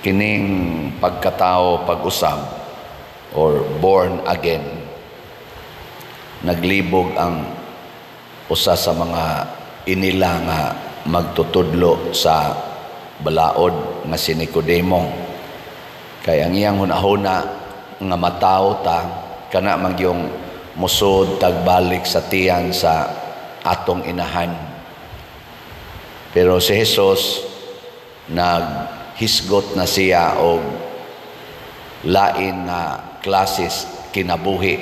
kining pagkatao pag-usab or born again, naglibog ang usa sa mga inila nga magtutudlo sa balaod nga si Nicodemo. Kay ang iyang hunahuna nga mataw ta kana magyong musod tagbalik sa tiyan sa atong inahan. Pero si Jesus naghisgot na siya og lain na klases kinabuhi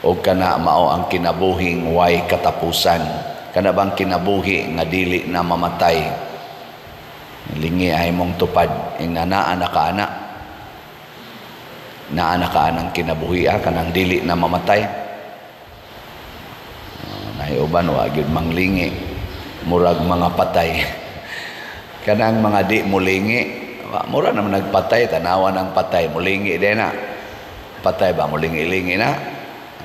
o kana mao ang kinabuhing way katapusan. Kana bang kinabuhi nga dili na mamatay, lingi ay mong tupad ing naa na kaana ang kinabuhi kanang dili na mamatay. Nahiuban wa gyud manglingi murag mga patay. Kanang mga di mulingi mura naman nagpatay, tanawa ng patay mulingi din na patay ba mulingi-lingi na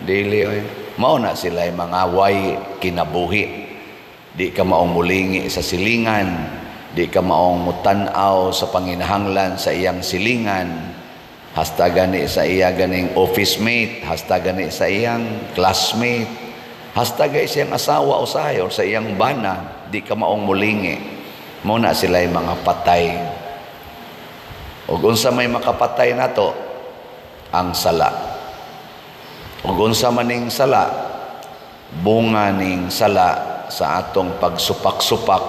dili oy. Mao na sila mga way kinabuhi. Di ka maong mulingi sa silingan, di ka maong mutanaw sa panginahanglan sa iyang silingan, hasta gani sa iya ganing office mate, hasta gani sa iyang classmate, hasta gani sa iyang asawa usahay o sa iyang bana, di ka maong mulingi. Mao na sila mga patay. Ug unsa may makapatay nato? Ang sala. Ug unsa maning sala? Bunga ning sala sa atong pagsupak-supak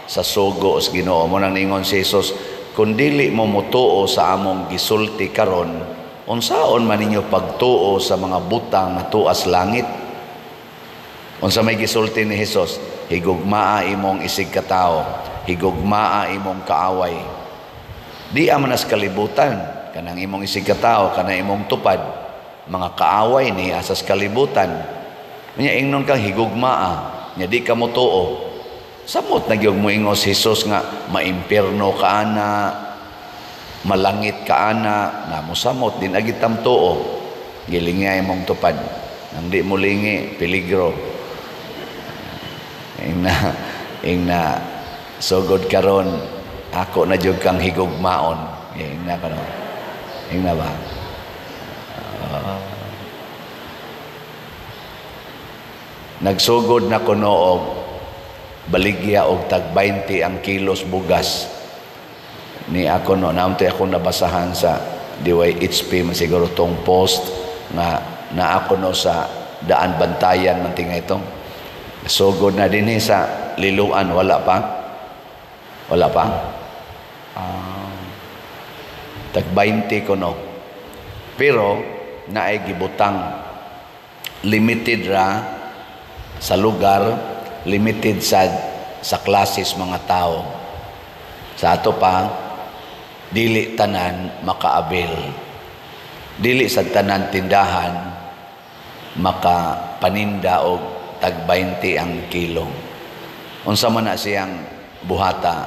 sa sugo sa Ginoo. Mo nang ningon si Jesus, kung dili mo mutuo sa among gisulti karon, unsaon man ninyo pagtuo sa mga butang na tuas langit? Unsa may gisulti ni Jesus? Higugmaa imong isig katao, higugmaa imong kaaway. Di amanas kalibutan kanang imong isig katao, kanang imong tupad, mga kaaway ni asas kalibutan. Nya ingnon kang higugmaa, nya di ka mutuo. Samot na gyud mo ingos Jesus nga maimpierno ka ana, malangit ka ana, na mosamot din agitam tuo. Gilingay mong tupad. Nang di mo lingi, peligro. Ingna sugod karon ako na jud kang higugmaon. Ingna karon. Ingna ba? Nagsugod na kuno og baligya og tag 20 ang kilos bugas ni ako no naunti ako nabasahan sa DYHP masiguro tong post nga na ako no sa daan bantayan man tinga ito. Sugod na dinhi sa liluan, wala pa tag 20 kuno, pero naay gibutang limited ra sa lugar, limited sa klases mga tao. Sa ato pa dili tanan makaabil, dili sa tanan tindahan makapaninda og tag 20 ang kilo. Unsa man na siyang buhata?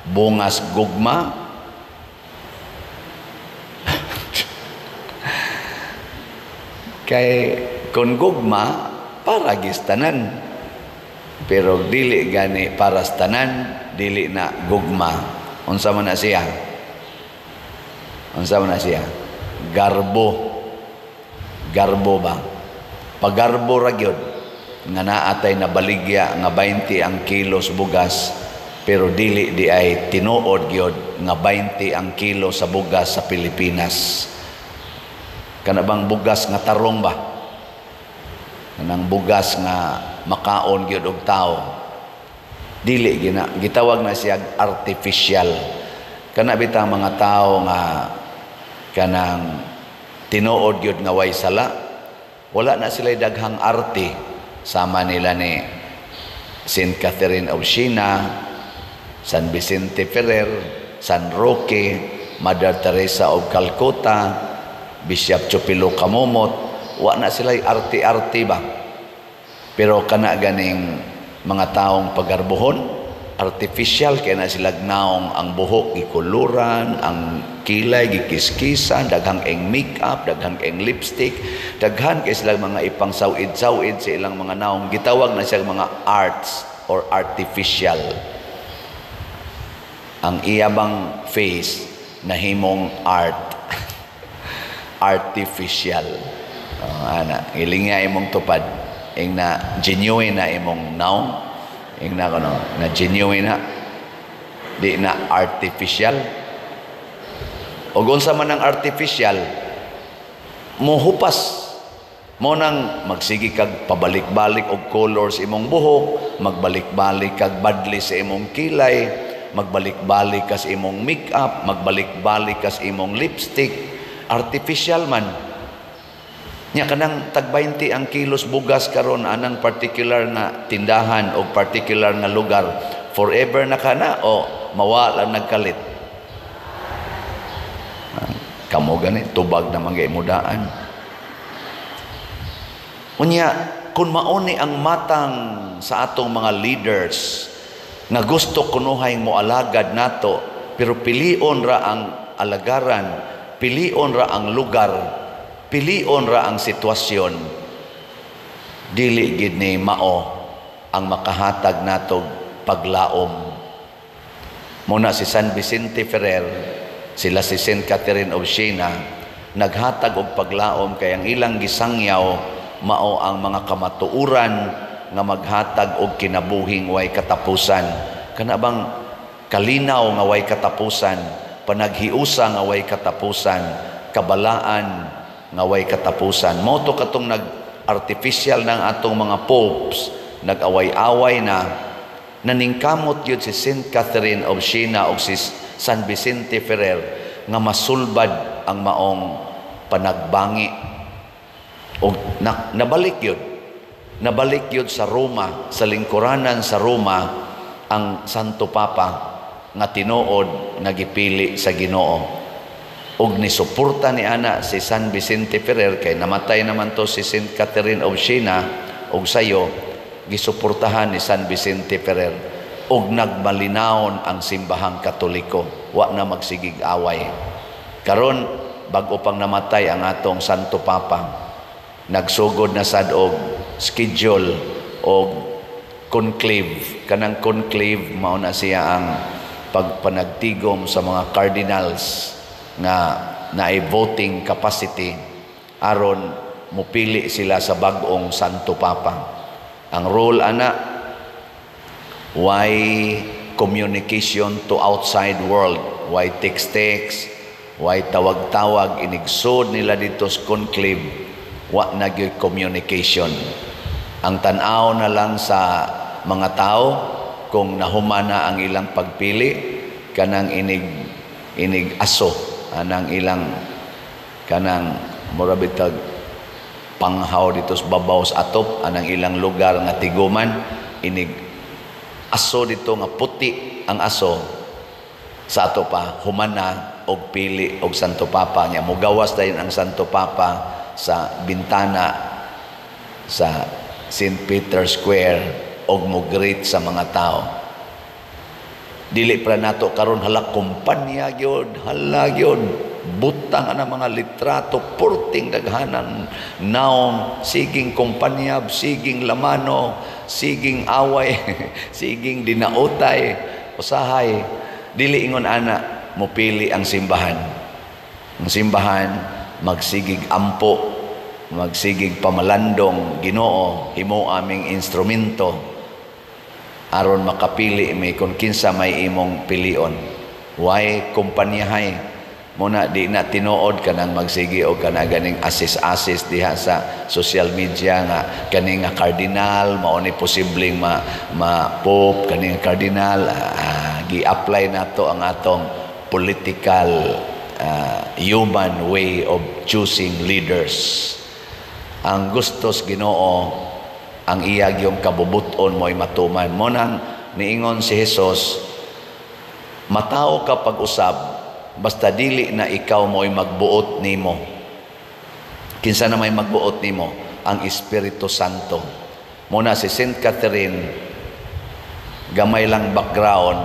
Bungas gugma kay kun gugma para gistanan, pero dili gani para tanan, dili na gugma. Unsa man na siya? Garbo ba? Pagarbo ra gyud nga naatay na baligya nga 20 ang kilos bugas, pero dili di ay tinuod gyud nga 20 ang kilo sa bugas sa Pilipinas. Kana bang bugas nga tarong ba? Kanang bugas nga makaon gyud og tao, dili gitawag na siya artificial. Kana bitang mga tao nga kanang tinuod gyud nga way sala, wala na sila daghang arte. Sama nila ni Saint Catherine of Siena, San Vicente Ferrer, San Roque, Mother Teresa of Calcutta, Bishop Chupilo Kamumot. Wa na sila arte-arte ba? Pero kana ganing mga taong pagarbuhon, artificial, kaya na sila gnaong ang buhok gikuluran, ang kilay gikiskisan, daghang eng makeup, daghang eng lipstick, daghan kay sila mga ipang sawid-sawid sa ilang mga naong. Gitawag na siya mga arts or artificial. ang iyabang face nahimong artificial. Ana, ilinga imong tupad, ing na genuine na imong noun, ing na kuno na genuine na, di na artificial. O unsa man ang artificial, mohupas mo nang magsigi kag pabalik-balik og colors imong buhok, magbalik-balik kag badli sa imong kilay, magbalik-balik kas imong makeup, magbalik-balik kas imong lipstick, artificial man. Nya kanang tag 20 ang kilos bugas karon anang particular nga tindahan o particular nga lugar, forever na kana o mawala nagkalit. Kamo gani tubag na mga imudaan. Unya kun mauni ang matang sa atong mga leaders nga gusto kunuhay mo alagad nato, pero pilion ra ang alagaran, pilion ra ang lugar, pilion ra ang sitwasyon, dili gid ni mao ang makahatag natog paglaom. Muna si San Vicente Ferrer, sila si Saint Catherine of Siena, naghatag og paglaom kay ang ilang gisangyaw mao ang mga kamatuuran nga maghatag og kinabuhing way katapusan. Kana bang kalinaw nga way katapusan, panaghiusa nga way katapusan, kabalaan nga way katapusan. Mo to katong nag-artificial ng atong mga popes, nag-away-away na, naningkamot yun si Saint Catherine of Siena o si San Vicente Ferrer nga masulbad ang maong panagbangi. O nabalik yun. Nabalik yun sa Roma, sa lingkuranan sa Roma, ang Santo Papa nga tinuod nga gipili sa Ginoo. Og nisuporta ni ana si San Vicente Ferrer, kay namatay naman to si Saint Catherine of Siena, og sayo gisuportahan ni San Vicente Ferrer, og nagmalinawon ang simbahang Katoliko, wa na magsigig away. Karon bag-o pang namatay ang atong Santo Papa, nagsugod na sad og schedule og conclave. Kanang conclave mao na siya ang pagpanagtigom sa mga cardinals nga naay voting capacity aron mupili sila sa bag-ong Santo Papa. Ang role ana, why communication to outside world, why text, why tawag-tawag, inigsod nila dito sa conclave, wa na gyud communication. Ang tan-aw na lang sa mga tao kung nahumana ang ilang pagpili, kanang inig aso anang ilang kanang murabitag panghaw dito sa babaw sa atop anang ilang lugar nga tiguman, inig aso dito nga puti ang aso sa ato pa humana og pili og Santo Papa nya. Mugawas dayon ang Santo Papa sa bintana sa St. Peter's Square og mo-greet sa mga tao. Dili pra nato karon hala kumpanya gyud, hala gyud butang ana mga litrato, porting daghanan naong, siging kumpanya, siging lamano, siging away, siging dinautay, usahay. Dili ingon ana mopili ang simbahan. Ang simbahan magsigig ampo, magsigig pamalandong, Ginoo himo aming instrumento aron makapili may kung kinsa may imong pilion. Why kumpanyahay muna di na tinuod kanang magsigi o kana ganing assist diha sa social media nga kaning nga cardinal mao ni posibleng ma pope, kaning cardinal gi-apply nato ang atong political human way of choosing leaders. Ang gustos Ginoo ang iyag yung kabubuton mo'y matuman. Mo nang niingon si Jesus, matao ka pag-usab, basta dili na ikaw mo'y magbuot nimo. Kinsa na may magbuot nimo? Ang Espiritu Santo. Muna si Saint Catherine, gamay lang background,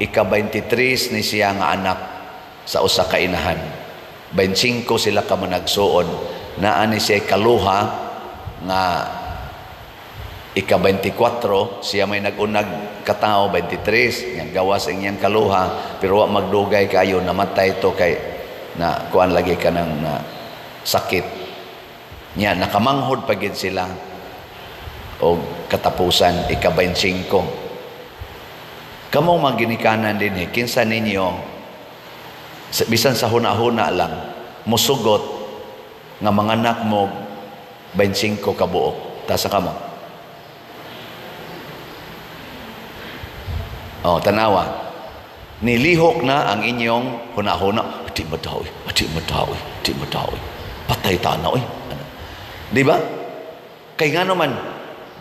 ika-23 ni siya nga anak sa usa ka inahan. 25 sila ka managsuon. Naa ni siya kaluha nga ika-24 siya may nag-unag pagkatao 23 yang gawas ang iyang kaluha pero wa magdugay kayo namatay to kay na kuan lagi ka ng na sakit niya nakamanghod pagid sila o katapusan ika-25 kamong maginikanan din kinsa ninyo bisan sa huna-huna lang musugot nga manganak mo 25 kabuok tasa ka mo tanawa nilihok na ang inyong huna-huna di madawi patay tanaw di ba kay ngano man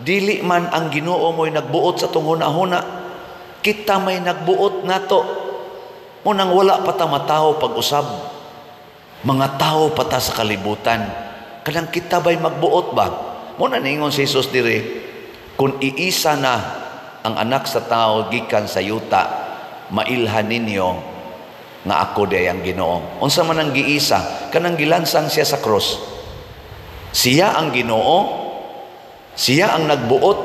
dili man ang Ginoo mo'y nagbuot sa tong huna-huna kita may nagbuot nato munang wala pa ta matawo pag-usab mga tao pa ta sa kalibutan kanang kita ba'y magbuot ba muna ningon si Jesus diri kung iisa na ang anak sa tao gikan sa yuta mailhan ninyo nga ako di ang Ginoo unsa man ang giisa kanang gilansang siya sa cross siya ang Ginoo siya ang nagbuot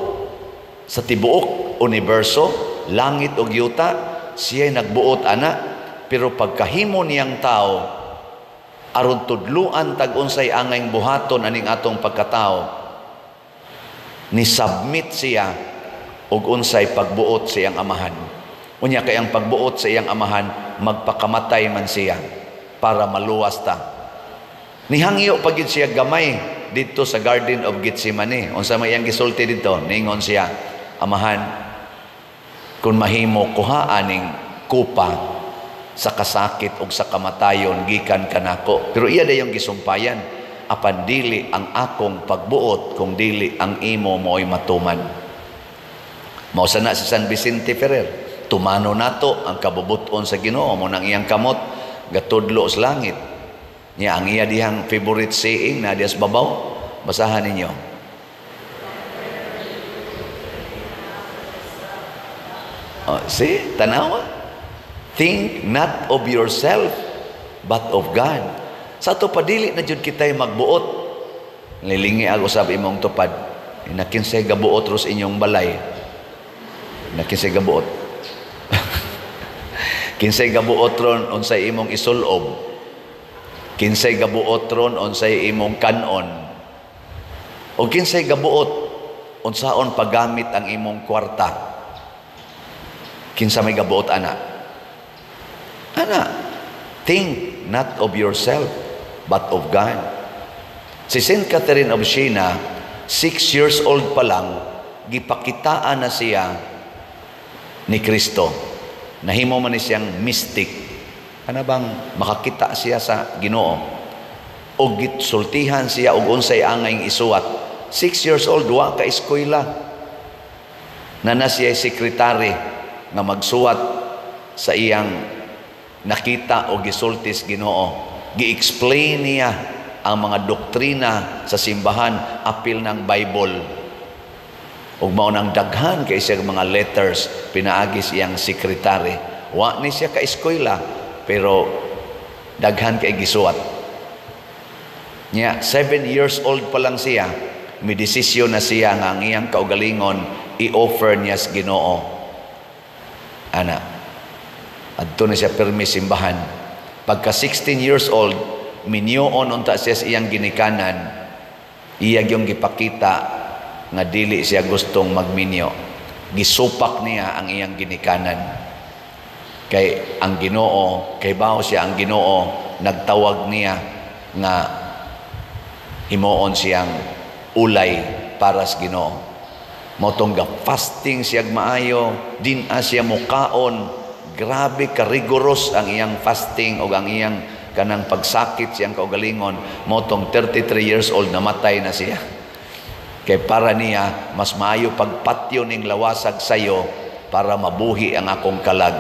sa tibuok universo langit ug yuta siya nagbuot ana pero pagkahimo niyang tao aron tudluan tag unsay angay buhaton aning atong pagkatao ni submit siya og unsay pagbuot sa iyang amahan unya kay ang pagbuot sa iyang amahan magpakamatay man siya para maluwas ta nihangyo pagid siya gamay dito sa Garden of Gethsemane unsa may iyang gisulti dito ningon siya amahan kung mahimo kuha aning kupa sa kasakit o sa kamatayon gikan kanako pero iya dayong gisumpayan apan dili ang akong pagbuot kung dili ang imo mo'y matuman mao sana si San Vicente Ferrer tumano nato ang kabubuton sa Ginoo mo nang iyang kamot gatudlo sa langit niya ang iya dihang favorite saying na diya sa babaw basahan ninyo see tanawa think not of yourself but of God sa to padili na jud kitay magbuot lilingi ako sab imong tupad nakinsay gabuot ros inyong balay nakinsay gabuot kinsay gabuot ron unsay imong isulob kinsay gabuot ron unsay imong kanon o kinsay gabuot unsaon paggamit ang imong kwarta kinsa may gabuot ana think not of yourself but of God si Saint Catherine of Siena 6 years old pa lang gipakitaan na siya ni Kristo nahimo man ni siyang mystic ana bang makakita siya sa Ginoo o gitsultihan siya og unsay angay isuwat 6 years old wa ka eskwela na siya sekretary nga magsuwat sa iyang nakita o gisultis Ginoo gi-explain niya ang mga doktrina sa simbahan apil ng Bible ug mao nang daghan kay siya mga letters pinaagi siyang sekretary wa ni siya ka eskwela pero daghan kay gisuwat niya 7 years old pa lang siya may desisyon na siya nga ang iyang kaugalingon i-offer niya sa Ginoo ana adto na siya permi simbahan pagka 16 years old minyoon unta siya sa iyang ginikanan iya gyung gipakita nga dili siya gustong magminyo gisupak niya ang iyang ginikanan kay ang Ginoo kay bawo siya ang Ginoo nagtawag niya nga himuon siyang ulay para sa Ginoo motong ga fasting siya maayo din siya mukaon grabe ka rigorous ang iyang fasting o ang iyang kanang pagsakit siyang kaugalingon motong 33 years old namatay na siya kay para niya mas maayo pagpatyo ning lawasag sayo para mabuhi ang akong kalag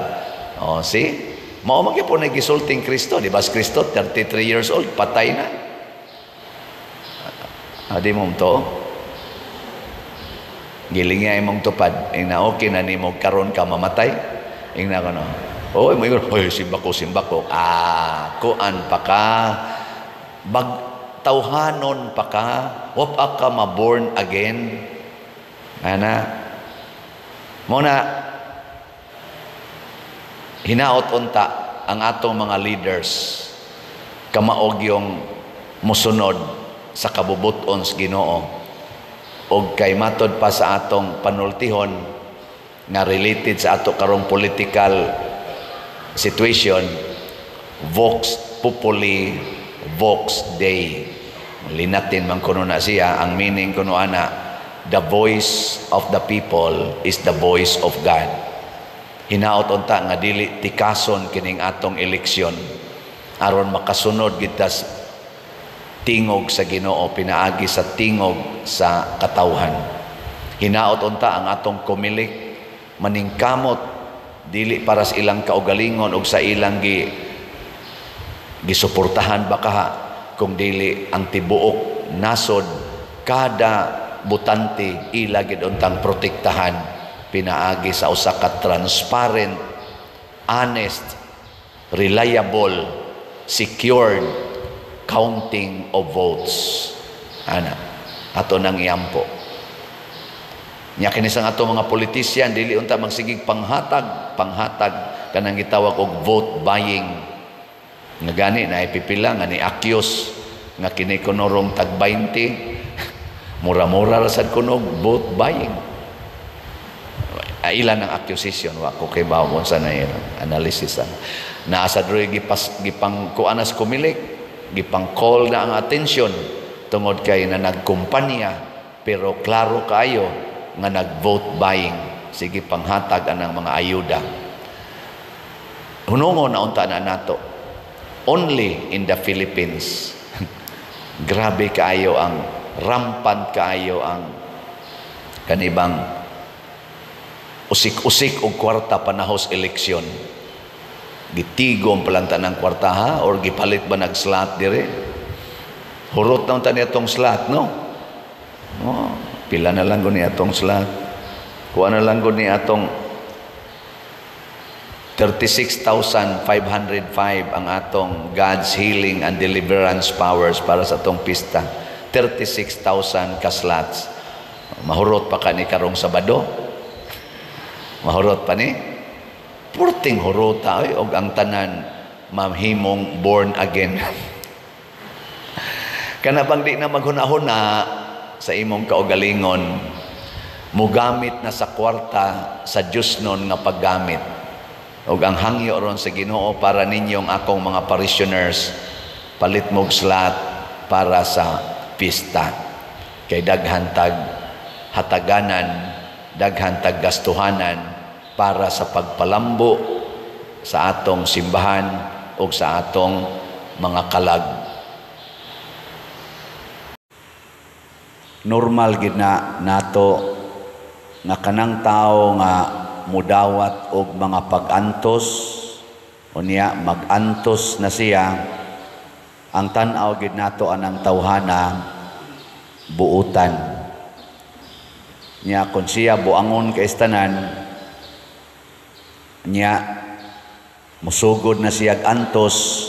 see mao man gyud po nagisulting Kristo di ba si Kristo 33 years old patay na adi mo to gilinga imong tupad ina okay na nimo karon ka mamatay ingna ko no oy mo simba ko kuan pa ka tawhanon pa ka wa ka ma born again ana mo na Hinaot unta ang atong mga leaders kamaog yung musunod sa kabubuton sa Ginoo og kay matod pa sa atong panultihon nga related sa ato karong political situation, vox populi vox dei. Linatin man kuno na siya, ang meaning kuno ana, the voice of the people is the voice of God. Hinaot unta nga dili tikason kining atong eleksyon aron makasunod kita tingog sa Ginoo, pinaagi sa tingog sa katawhan. Hinaot unta ang atong kumilik maningkamot dili para sa ilang kaugalingon o sa ilang gisuportahan baka kung dili ang tibuok nasod kada butante ila gid untang protektahan pinaagi sa usa ka transparent, honest, reliable, secured counting of votes. Ana, ato nang iampo. Nya kini sang ato mga politician dili unta magsigig panghatag kanang gitawag og vote buying. Nga gani na ipipila nga ni akyos nga kini kunorong tag 20 mura-mura ra sad kuno vote buying. Ilan ang accusation wa ko kay bawon sa na analysis na sa droy gipang kuanas kumilik gipang call na ang attention tungod kay na nagkumpanya pero klaro kaayo nga nag-vote buying sige panghatag anang mga ayuda. Hunungon na unta na nato only in the Philippines grabe kaayo ang rampant kaayo ang kanibang usik-usik og kwarta panahos eleksyon. Gitigom palanta ng kwarta ha or gipalit ba nag-slot dire? Hurot na unta niya tong slot, no? Oh, pila na lang guni atong slot. Kuha na lang guni atong 36,505 ang atong God's healing and deliverance powers para sa atong pista. 36,000 ka slots. Mahurot pa ka ni karong Sabado. Mahurot pa ni? Purting hurota og ang tanan mamhimong born again. Kana bang di na maghuna-huna sa imong kaugalingon, mugamit na sa kwarta sa Dios non nga paggamit. Og ang hangyo ron sa Ginoo para ninyong akong mga parishioners, palit mog slot para sa pista. Kay daghan tag hataganan, daghan tag gastuhanan para sa pagpalambo sa atong simbahan o sa atong mga kalag. Normal gid na nato nga kanang tao nga mudawat og mga pag-antos unya mag-antos na siya ang tan-aw gid nato anang tawhana buutan nya kun siya buangon kay istanan nya musugod na siya antos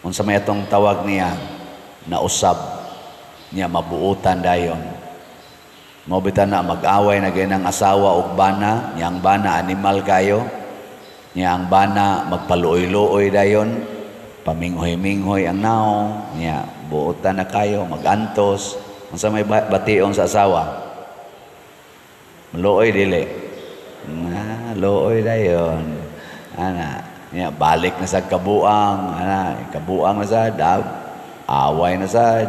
unsa may atong tawag niya na usab nya mabuutan dayon mao bitan na mag-away na ganang asawa ug bana nya ang bana animal kayo nya ang bana magpaluoy-luoy dayon paminghoy-minghoy ang naong nya buutan na kayo magantos unsa may bation sa asawa luoy dili na luoy dayon ana nya balik na sa kabuang ana kabuang na sad away na sad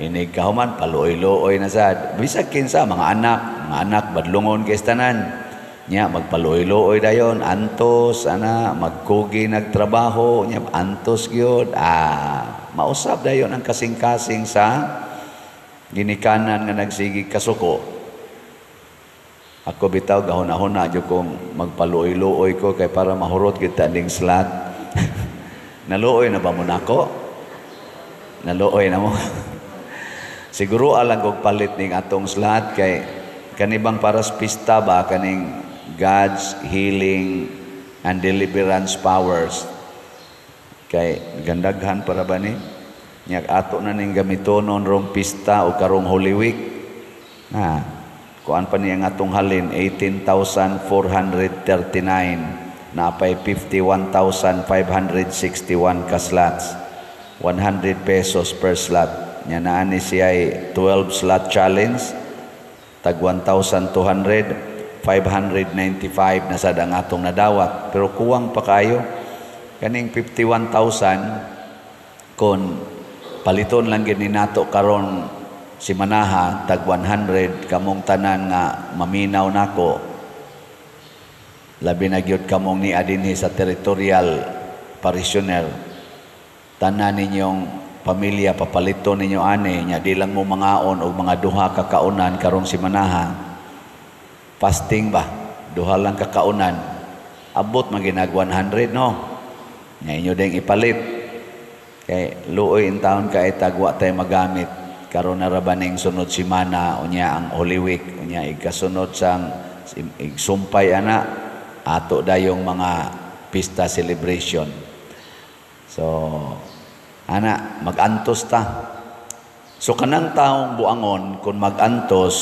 inig kahuman paluoy-luoy na sad bisag kinsa mga anak badlungon kay tanan nya magpaluoy-luoy dayon antos ana magkugi nagtrabaho nya antos gyud mausab dayon ang kasing-kasing sa ginikanan nga nagsigi kasuko. Ako bitaw gahuna-huna jud kong magpaluoy-luoy ko kay para mahurot kita ding slot. Naluoy na ba mo nako? Naluoy na mo. Siguro alang kog palit ning atong slot kay kanibang para sa pista ba kaning God's healing and deliverance powers. Kay gandaghan para ba ni? Nya ato na ning gamitonon rong pista o karong Holy Week. Kuan pa niya nga atong halin 18,439 napay 51,561 ka slots. 100 pesos per slot. Nya naa ni siya ay 12 slot challenge. Tag 1,200, 595 na sad ang atong nadawat. Pero kuwang pa kayo. Kaning 51,000 kon paliton lang gid ni nato karon si Manaha tag 100 kamong tanan nga maminaw nako. Labi na gyud kamong ni adinhi sa territorial parishioner. Tanan ninyong pamilya papaliton ninyo ani nya di lang mo mangaon og mga duha ka kaunan karong si Manaha. Fasting ba? Duha lang ka kaunan. Abot maginag 100 no. Nya inyo ding ipalit. Kay luoy in taon kay tagwa tay magamit karon na ra baning sunod semana unya ang Holy Week unya ikasunod sang igsumpay ana ato dayong mga pista celebration. So ana magantos ta. So kanang taong buangon kung magantos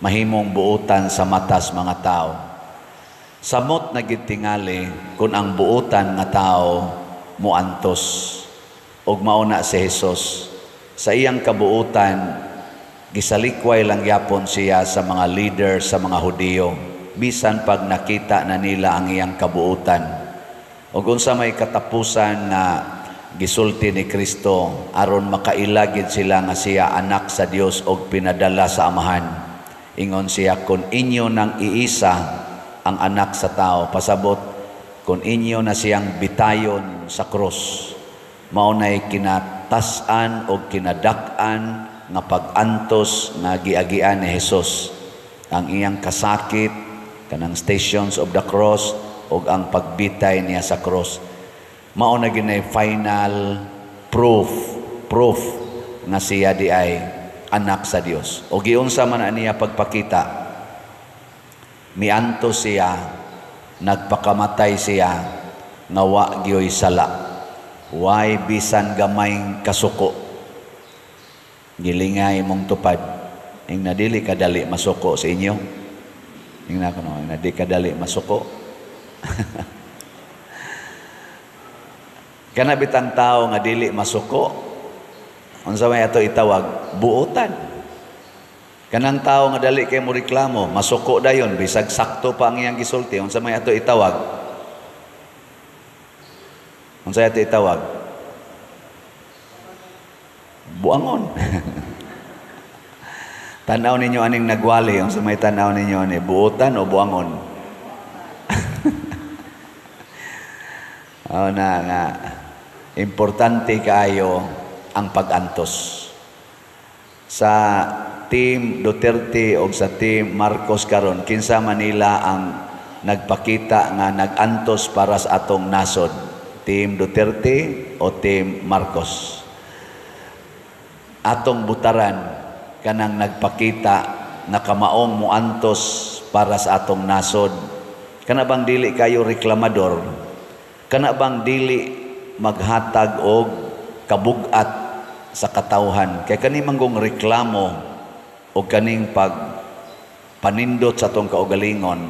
mahimong buutan sa matas mga tao. Samot na gid tingali kung ang buutan nga tao muantos og mauna si Hesus. Sa iyang kabuutan gisalikway lang yapon siya sa mga leader sa mga Hudiyo bisan pag nakita na nila ang iyang kabuutan. Ug unsa may katapusan na gisulti ni Kristo aron makailagid sila nga siya anak sa Dios og pinadala sa Amahan. Ingon siya kun inyo nang iisa ang anak sa tao, pasabot kung inyo na siyang bitayon sa krus, maunay kinatasan o kinadak-an nga pag-antos nga giagian ni Jesus. Ang iyang kasakit, kanang stations of the cross, o ang pagbitay niya sa cross. Mauna ginay final proof nga siya di ay anak sa Dios. O giunsa man niya pagpakita, mianto siya, nagpakamatay siya, nga wa gyoy sala. Way bisan gamayng kasuko. Gilingay mong tupad. Ing nadili kadali masuko sa inyo. Ing na kuno, nadili kadali masuko. Kana bitang tao nga dili masuko. Unsa may ato itawag? Buotan. Kanang tao nga dali kay mo reklamo, masuko dayon bisag sakto pa ang iyang gisulti. Unsa may ato itawag? Unsa ato itawag? Buangon. Tanaw ninyo aning nagwali, unsa may tanaw ninyo ani, buotan o buangon? Oh na nga importante kaayo ang pag-antos. Sa Team Duterte o sa Team Marcos karon kinsa Manila ang nagpakita nga nagantos para sa atong nasod, Team Duterte o Team Marcos? Atong butaran kanang nagpakita nga kamaong muantos para sa atong nasod. Kana bang dili kayo reklamador? Kana bang dili maghatag og kabugat sa katawhan? Kay kani manggong reklamo o kaning panindot sa atong kaugalingon,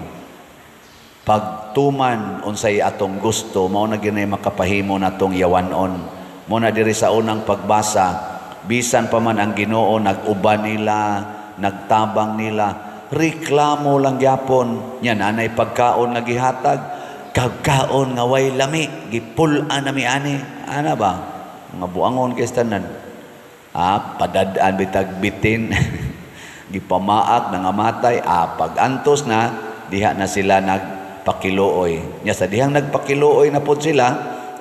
pagtuman unsay atong gusto, mao na ginay makapahimo natong yawanon. Mo na diri sa unang pagbasa, bisan pa man ang Ginoo nag-uban nila, nagtabang nila, reklamo lang gyapon. Nya anay pagkaon nga gihatag, kagkaon nga way lami, gipul-an nami ani. Ana ba? Mga buangon kay tanan. Padadaan bitag bitin. Gipamaak na nga matay, pag-antos na, diha na sila nagpakilooy. Nya sa dihang nagpakilooy na po sila,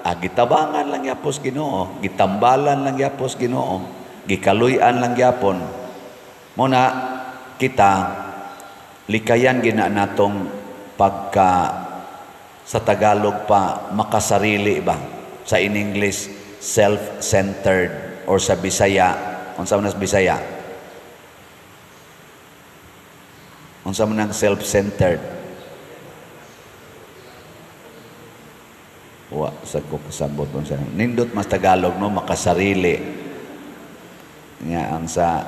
gitabangan lang yapos Ginoo, gitambalan lang yapos Ginoo, gikaluyan lang yapon. Muna kita, likayan gina natong pagka sa Tagalog pa, makasarili ba? Sa in English, self-centered, or sa Bisaya, unsa man sa Bisaya? Unsa man ang self-centered? Wa sa ko kasabot unsa. Nindot mas Tagalog no, makasarili. Nga ang sa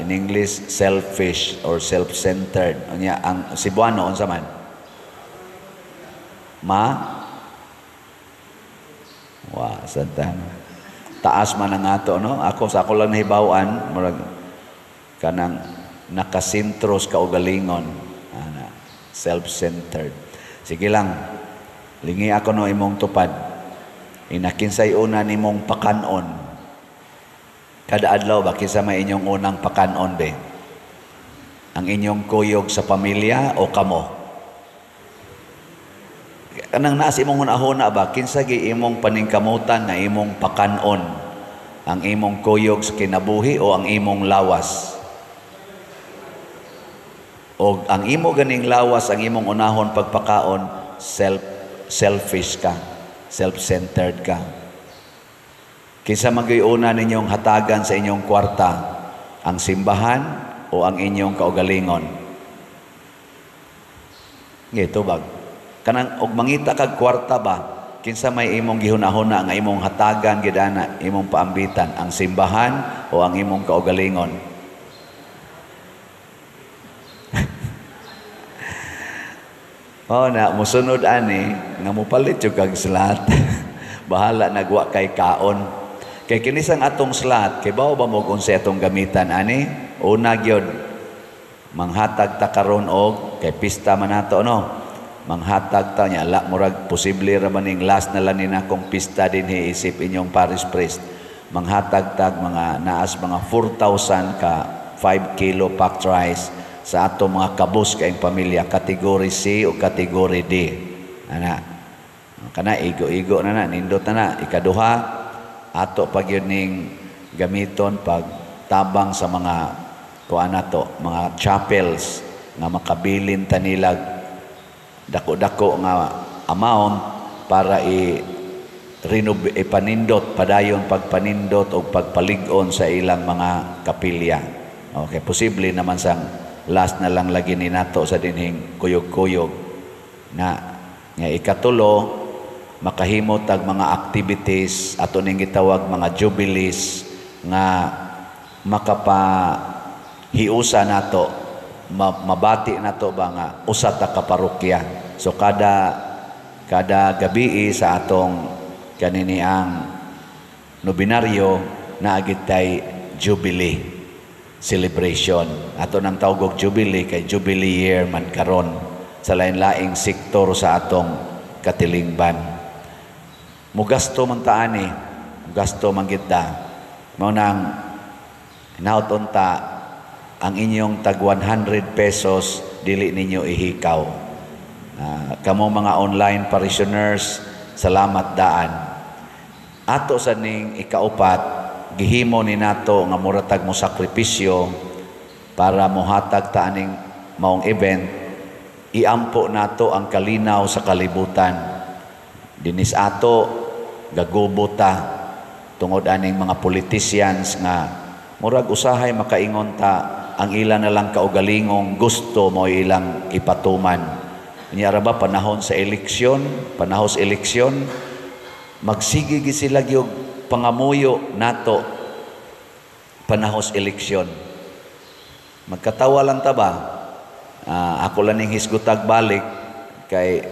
in English selfish or self-centered. Nya ang Cebuano unsa man? Satan. Taas man ang ato, no? Sa ako lang nahibawan, murag kanang nakasintros kaugalingon, self-centered. Sige lang, lingi ako no imong tupad. Inakinsay una nimong pakanon. Kada adlaw ba kinsa may inyong unang pakanon be? Ang inyong kuyog sa pamilya o kamo? Kanang naas imong hunahuna ba, kinsa gi imong paningkamutan nga imong pakanon? Ang imong kuyog sa kinabuhi o ang imong lawas? O ang imo ganing lawas, ang imong unahon pagpakaon, selfish ka, self-centered ka. Kinsa magayuna ninyong hatagan sa inyong kwarta, ang simbahan o ang inyong kaugalingon? Ngito bag. Kanang og mangita kag kwarta ba, kinsa may imong gihunahuna nga imong hatagan gidana, imong paambitan, ang simbahan o ang imong kaugalingon? Na musunod ani nga mupalit yung kag slot. Bahala nagwa kay kaon. Kay kinisang atong slot, kay bao ba mo kung sa atong gamitan ani? Una gyud manghatag ta karon og kay pista man nato, no? Manghatag ta nya la murag posible ra man ning last na lang ni nakong pista dinhi isip inyong parish priest. Manghatag tag mga naas mga 4,000 ka 5 kilo packed rice sa ato mga kabus kayong pamilya, kategory C o kategory D. Kana igo-igo na nindot na. Ikaduha, ato pag yun ning gamiton pag tabang sa mga mga chapels nga makabilin tanilag dako-dako nga amount para ipanindot, padayon pagpanindot o pagpalig-on sa ilang mga kapilya. Okay, posible naman sang last na lang lagi ni nato sa dinhing kuyog-kuyog nga ikatulo, makahimo tag mga activities ato ning gitawag mga jubilees nga makapahiusa nato, mabati nato ba nga usa ta ka parokya. So kada gabi sa atong kanini ang nobinaryo naagitay jubilee celebration. Ato nang tawag og jubilee kay jubilee year man karon sa lain-laing sektor sa atong katilingban. Mugasto man ta ani, mugasto man kita. Mao nang nauton ta ang inyong tag 100 pesos dili ninyo ihikaw. Kamo mga online parishioners, salamat daan. Ato sa ning ikaupat, gihimo ni nato nga muratag mo sakripisyo para mohatag ta aning maong event, iampo nato ang kalinaw sa kalibutan. Dinis ato gagubo ta tungod aning mga politicians nga murag usahay makaingon ta ang ilan na lang kaugalingong gusto mo ilang ipatuman. Niya ra ba panahon sa eleksyon, magsige sila gyud pangamuyo nato panahos eleksyon. Magkatawa lang ta ba? Ako lang ning hisgutag balik kay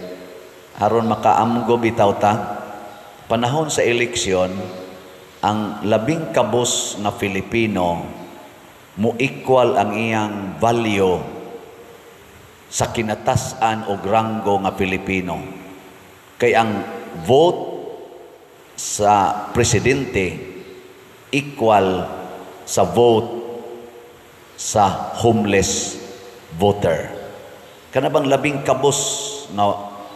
aron makaamgo bitaw ta. Panahon sa eleksyon, ang labing kabus nga Filipino mo equal ang iyang value sa kinatasan o ranggo nga Pilipino. Kay ang vote sa presidente equal sa vote sa homeless voter. Kanabang labing kabus na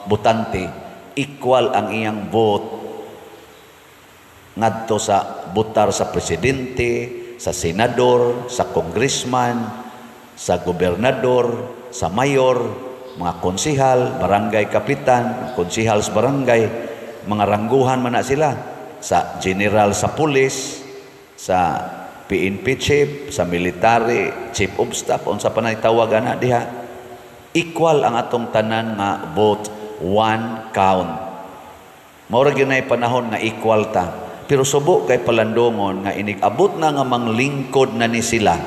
botante equal ang iyang vote ngadto sa butar sa presidente, sa senador, sa congressman, sa gobernador, sa mayor, mga konsihal, barangay kapitan, konsihal sa barangay, mga rangguhan man na sila, sa general sa pulis, sa PNP chief, sa military, chief of staff, unsa pa na itawagan na diha. Equal ang atong tanan nga vote, one count. Maura gyud nay panahon nga equal ta. Pero subo kay palandongon nga inig-abot na nga manglingkod na ni sila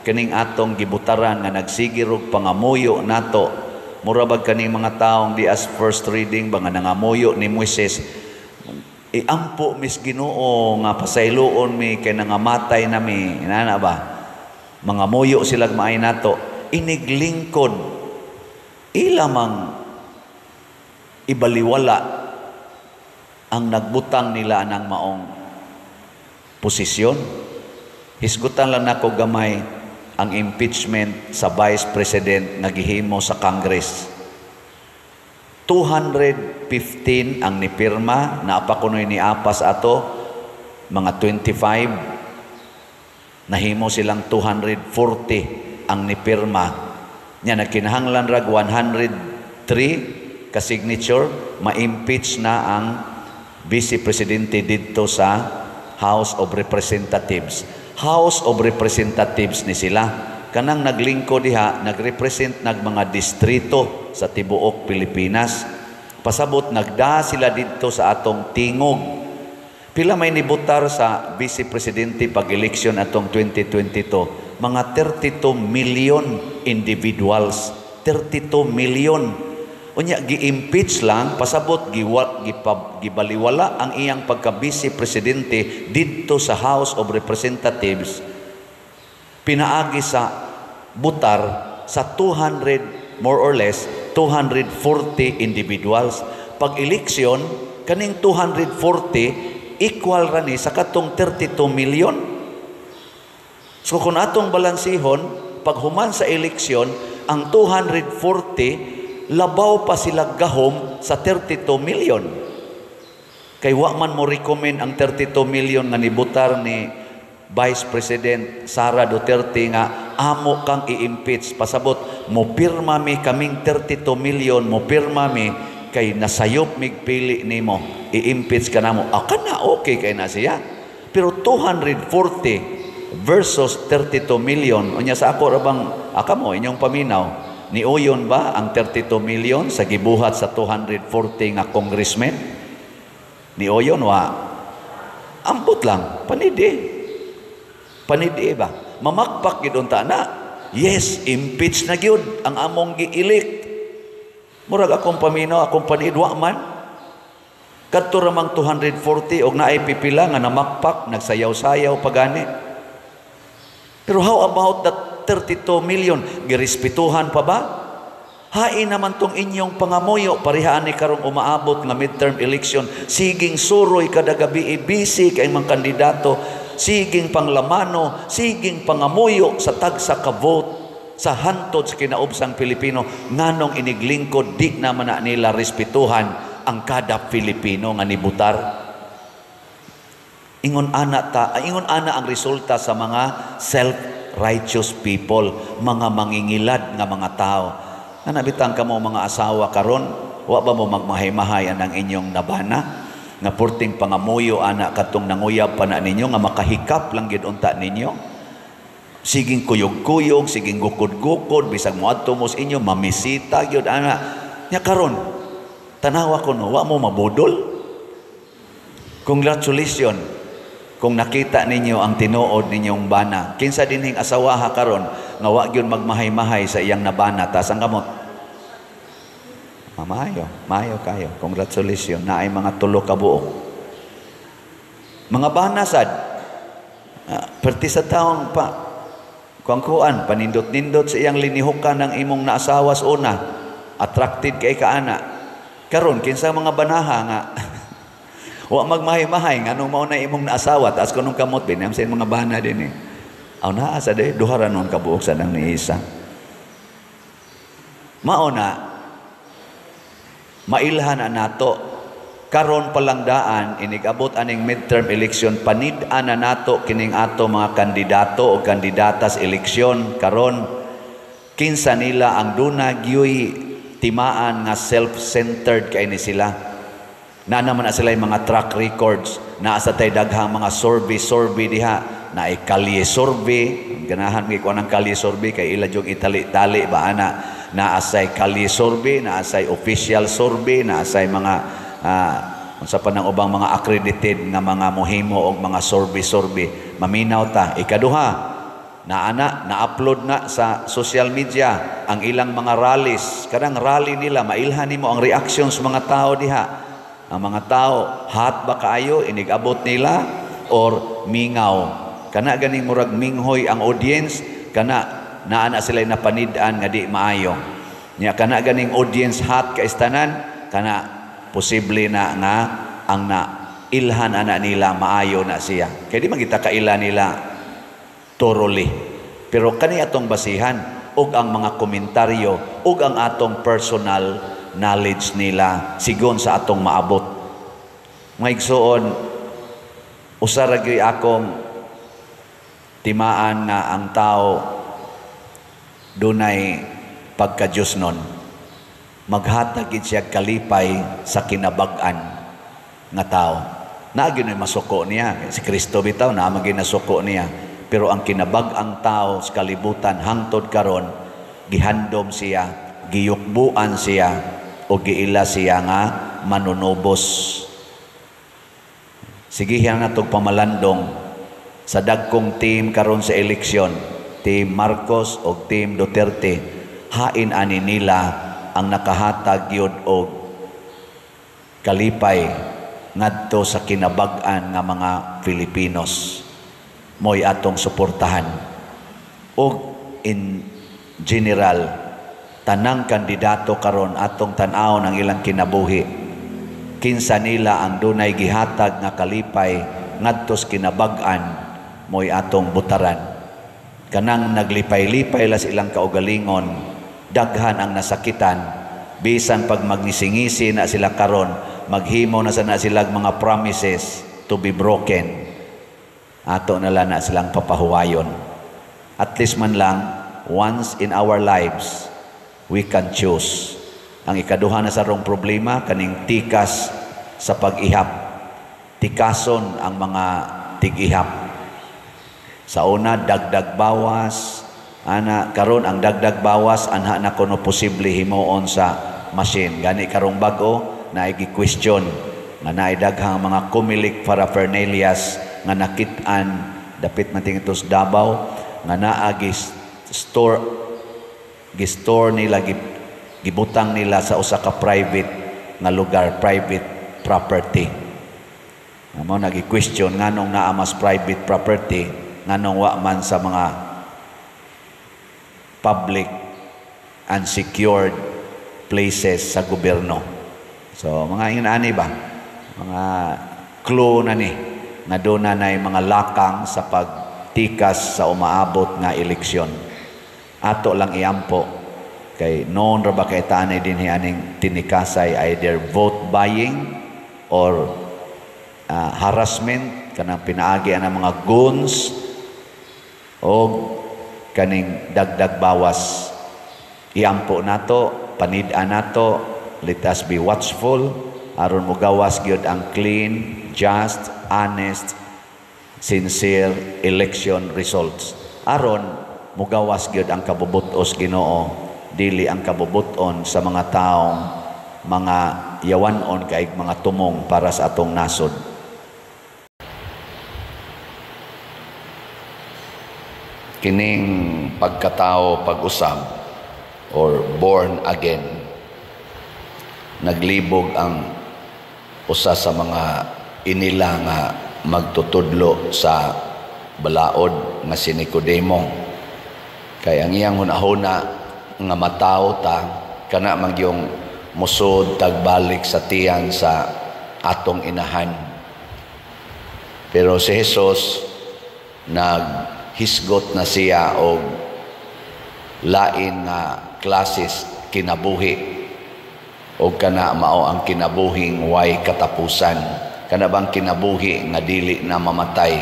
kaning atong gibutaran nga nagsigirog pangamuyo nato Murabag kaning mga taong di as first reading ba nga nangamuyo ni Moises, iampo mis Ginoo nga pasayloon mi kay nangamatay na mi, inana ba? Mga muyo sila maay nato, iniglingkod, ilamang ibaliwala ang nagbutang nila ng maong posisyon. Hisgutan lang nako gamay ang impeachment sa Vice President nga gihimo sa Congress. 215 ang nipirma, naapakunoy ni Apas ato, mga 25, nahimo silang 240 ang nipirma. Nya nagkinahanglan rag 103 ka signature, ma-impeach na ang Vice Presidente dito sa House of Representatives. House of Representatives ni sila. Kanang naglingko diha, nagrepresent nag mga distrito sa tibuok Pilipinas. Pasabot nagda sila dito sa atong tingog. Pila may nibutar sa Vice Presidente pag-eleksyon atong 2022? Mga 32 million individuals. 32 million. Unya gi-impeach lang, pasabot gibaliwala ang iyang pagka-Vice Presidente dito sa House of Representatives. Pinaagi sa butar sa 200, more or less, 240 individuals. Pag-eleksyon, kaning 240, equal rani sa katong 32 million. So kung atong balansihon, pag human sa eleksyon, ang 240, labaw pa sila gahom sa 32 million. Kay wa man mo recommend ang 32 million nga nibutar ni Vice President Sara Duterte nga amo kang i-impeach. Pasabot, mo pirma mi kaming 32 million, mo pirma mi kay nasayop migpili nimo, i-impeach ka namo. Kana okay kay na siya. Pero 240 versus 32 million, unya sa ako rabang akamo inyong paminaw, ni Uyon ba ang 32 million sa gibuhat sa 240 nga congressmen? Ni Uyon wa. Ambot lang, panidi. Panidi ba? Mamakpak gid unta na. Yes, impeach na gyud ang among gi-elect. Murag akong paminaw, akong panidwa man. Kadto ramang 240 og naay pipila nga namakpak, nagsayaw-sayaw pagani. Pero how about that 32 million, girespetuhan pa ba? Hain naman tong inyong pangamuyo, parihaan ni karong umaabot nga midterm election, siging suroy kada gabi, busy kay mga kandidato, siging panglamano, siging pangamuyo sa tagsa ka vote, sa hantod sa kinaubsang Pilipino, nganong iniglingkod, di naman na nila respetuhan ang kada Pilipino nga nibutar. Ingon ana ang resulta sa mga self-righteous people, mga mangingilad nga mga tao. Nabitang ka mo mga asawa karon, wa ba mo magmahay-mahayan ang inyong nabana? Nga purting pangamuyo ana katong nanguyab pa na ninyo, nga makahikap lang gid unta ninyo. Siging kuyog-kuyog, siging gukod-gukod, bisag moadto mo sa inyo, mamisita gyud ana. Nya karon, tanawa ko no, wa mo mabudol? Congratulations kung nakita ninyo ang tinuod ninyong bana. Kinsa dinhing asawaha karon nga wa gyud magmahay-mahay sa iyang nabana, tas ang kamot maayo kayo. Congratulations, naay mga 3 ka buok. Mga bana sad, perti sa taong pa kuan panindot-nindot sa iyang linihukan ng imong naasawa sa una, attracted kay kaana. Karon kinsa mga banaha nga wa magmahay-mahay nganong mao na imong naasawa, taas ko nung kamot binam sa mga bana din eh. Aw naa sa day duha ra nun kabuok sa nang ni isa. Mao na mailhan na nato karon palang daan inigabot aning midterm election, panid-an na nato kining ato mga kandidato o kandidatas eleksyon karon, kinsa nila ang duna gyoy timaan nga self-centered kay ni sila. Na naman na sila yung mga track records, na sa tay daghang mga survey diha, na ay kalye survey, ganahan ko ng kalye survey kay ila yung itali-tali ba ana, na asay kalye survey, na asay official survey, na asay mga sa panang ubang mga accredited nga mga mohimo o mga survey. Maminaw ta. Ikaduha, na-upload na sa social media ang ilang mga rallies. Karang rally nila, mailhan nimo ang reaction sa mga tao diha. Ang mga tao, hot ba kaayo, inigabot nila, or mingaw. Kana ganing murag minghoy ang audience, kana naana sila napanid-an nga di maayo. Nya kana ganing audience hot kaistanan, kana posible na nga ang ilhan ana nila maayo na siya. Kaya di magita kaila nila thoroughly. Pero kani atong basihan ug ang mga komentaryo ug ang atong personal knowledge nila sigon sa atong maabot. Mga igsoon, usa ra gyud akong timaan nga ang tao dunay pagka-Diosnon. Maghatag gid siya kalipay sa kinabag-an nga tao. Naagyo na masuko niya. Si Kristo bitaw na maging nasuko niya. Pero ang kinabag-ang tao sa kalibutan hangtod karon, gihandom siya, giyukbuan siya, o giila siya nga manunubos. Sige yan na itong pamalandong sa dagkong team karon sa eleksyon, Team Marcos o Team Duterte, hain ani nila ang nakahatag yun o kalipay ngadto sa kinabag-an nga mga Filipinos. Mo'y atong suportahan. O in general, tanang kandidato karon atong tan-aw ng ilang kinabuhi. Kinsa nila ang dunay gihatag nga kalipay ngadto sa kinabag-an, mo'y atong butaran. Kanang naglipay-lipay la silang kaugalingon, daghan ang nasakitan, bisan pag magnisingisi na sila karon, maghimo na sana silang mga promises to be broken. Ato na lang na silang papahuwayon. At least man lang, once in our lives, we can choose. Ang ikaduha na sa rong problema, kaning tikas sa pag-ihap. Tikason ang mga tig-ihap. Sa una, dagdag bawas. Karon ang dagdag bawas, anha na kuno posible himuon sa machine. Gani karong bago, na i-question. Nga naidaghang mga kumilik paraphernalias nga nakitaan dapit mating ito sa Davao nga naa gistore nila gibutang nila sa usa ka private nga lugar, private property. Mao nagi-question nganong naa mas private property nganong wa man sa mga public and secured places sa gobyerno. So mga inani ba, mga clue na ni nga doon na mga lakang sa pagtikas sa umaabot nga eleksyon. Ato lang iampo kay noon ra ba kay tanay din aning tinikasay either vote buying or harassment kanang pinaagi ang mga goons o kaning dagdag bawas. Iampo nato, panid-an nato, let us be watchful aron mogawas gyud ang clean, just, honest, sincere election results. Aron mugawas gyud ang kabubutos Ginoo, dili ang kabubuton sa mga taong mga yawanon kay mga tumong para sa atong nasod. Kining pagkatao pag-usab or born again, naglibog ang usa sa mga inila nga magtutudlo sa balaod nga si Nicodemo. Kay ang iyang hunahuna nga mataw ta kana magyong musod tagbalik sa tiyan sa atong inahan. Pero si Jesus naghisgot na siya og lain nga klases kinabuhi o kana mao ang kinabuhing way katapusan. Kana bang kinabuhi nga dili na mamatay,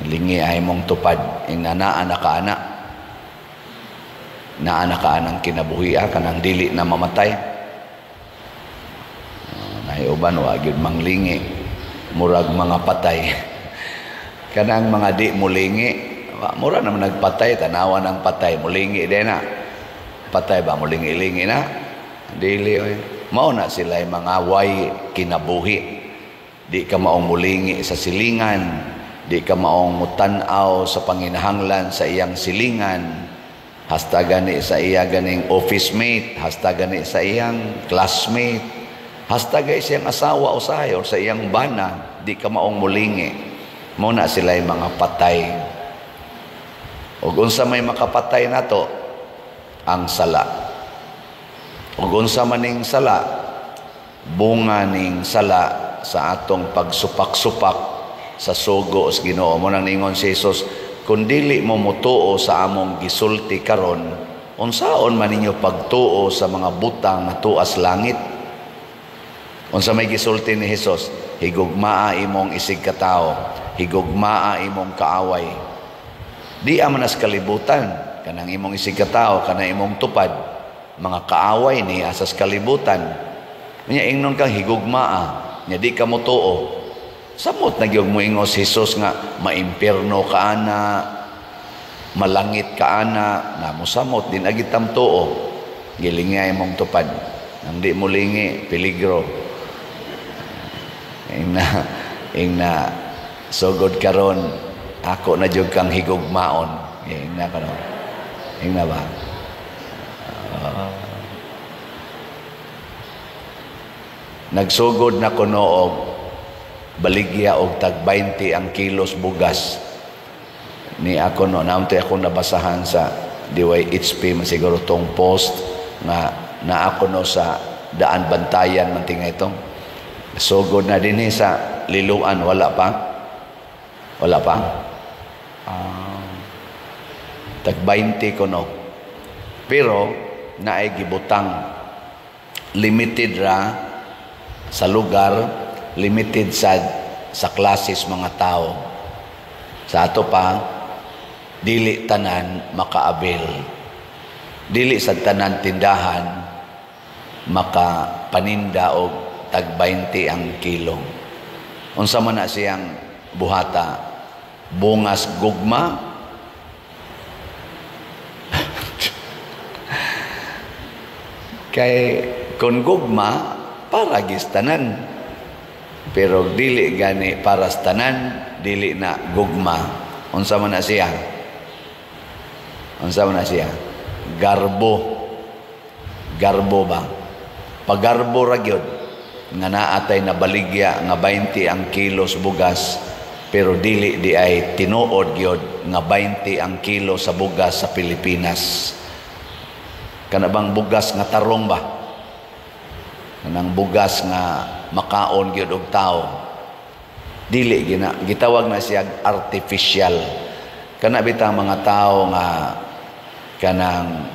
lingi ay mong tupad ing naa ka anang kinabuhi kanang dili na mamatay. Nahiuban wa gyud manglingi murag mga patay. Kanang mga di mulingi, mura naman nagpatay, tanawan ang patay, mulingi din na. Patay ba mulingi-lingi na? Dili oy. Mao na sila mga way kinabuhi. Di ka maong mulingi sa silingan, Di ka maong mutanaw sa panginahanglan sa iyang silingan, hasta gani sa iya ganing office mate, hasta gani sa iyang classmate, hasta gani sa iyang asawa usahay o sa iyang bana, di ka maong mulingi. Muna sila'y mga patay. Ug unsa may makapatay nato, ang sala. Ug unsa maning sala, bunga ning sala sa atong pagsupak-supak sa sugo sa Ginoo. Mo nang ningon si Jesus, kung dili mo mutuo sa among gisulti karon, unsaon man ninyo pagtuo sa mga butang na tuas langit? Unsa may gisulti ni Jesus, higugmaa imong isig katao, higugmaa imong kaaway. Di amanas kalibutan, kanang imong isig katao, kanang imong tupad, mga kaaway ni asas kalibutan. Nya ingnon kang higugmaa, nya di ka mutuo. Samot na gyud mo ingos Jesus nga maimpierno ka ana, malangit ka ana, na mosamot din agitam tuo. Gilingay mong tupad. Nang di mo lingi, peligro. Ingna sugod karon ako na jud kang higugmaon. Ingna karon. Ingna ba? Nagsugod na kuno og baligya og tag 20 ang kilos bugas ni ako no naamtay ako nabasahan sa DYHP masiguro tong post nga na ako no sa daan bantayan man tinga itong sugod na dinhi sa liluan. Wala pa tag 20 kuno pero naay gibutang limited ra sa lugar, limited sa classes mga tao. Sa ato pa, dili tanan makaabil. Dili sa tanan tindahan makapaninda og tag 20 ang kilo. Unsa man na siyang buhata? Bungas gugma? Kay kun gugma para gistanan, pero dili gani para sa tanan, dili na gugma. Unsa man na siya? Garbo ba? Pagarbo ra gyud nga naatay na baligya nga 20 ang kilos bugas, pero dili di ay tinuod gyud nga 20 ang kilo sa bugas sa Pilipinas. Kana bang bugas nga tarong ba? Kanang bugas nga makaon gyud og tao, dili gitawag na siya artificial. Kana bitang mga tao nga kanang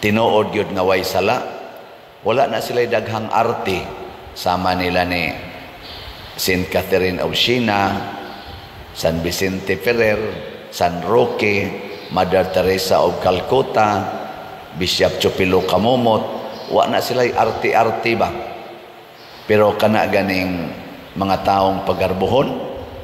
tinuod gyud nga way sala, wala na sila daghang arte. Sama nila ni Saint Catherine of Siena, San Vicente Ferrer, San Roque, Mother Teresa of Calcutta, Bishop Chupilo Kamumot. Wa na sila arte-arte ba? Pero kana ganing mga taong pagarbuhon,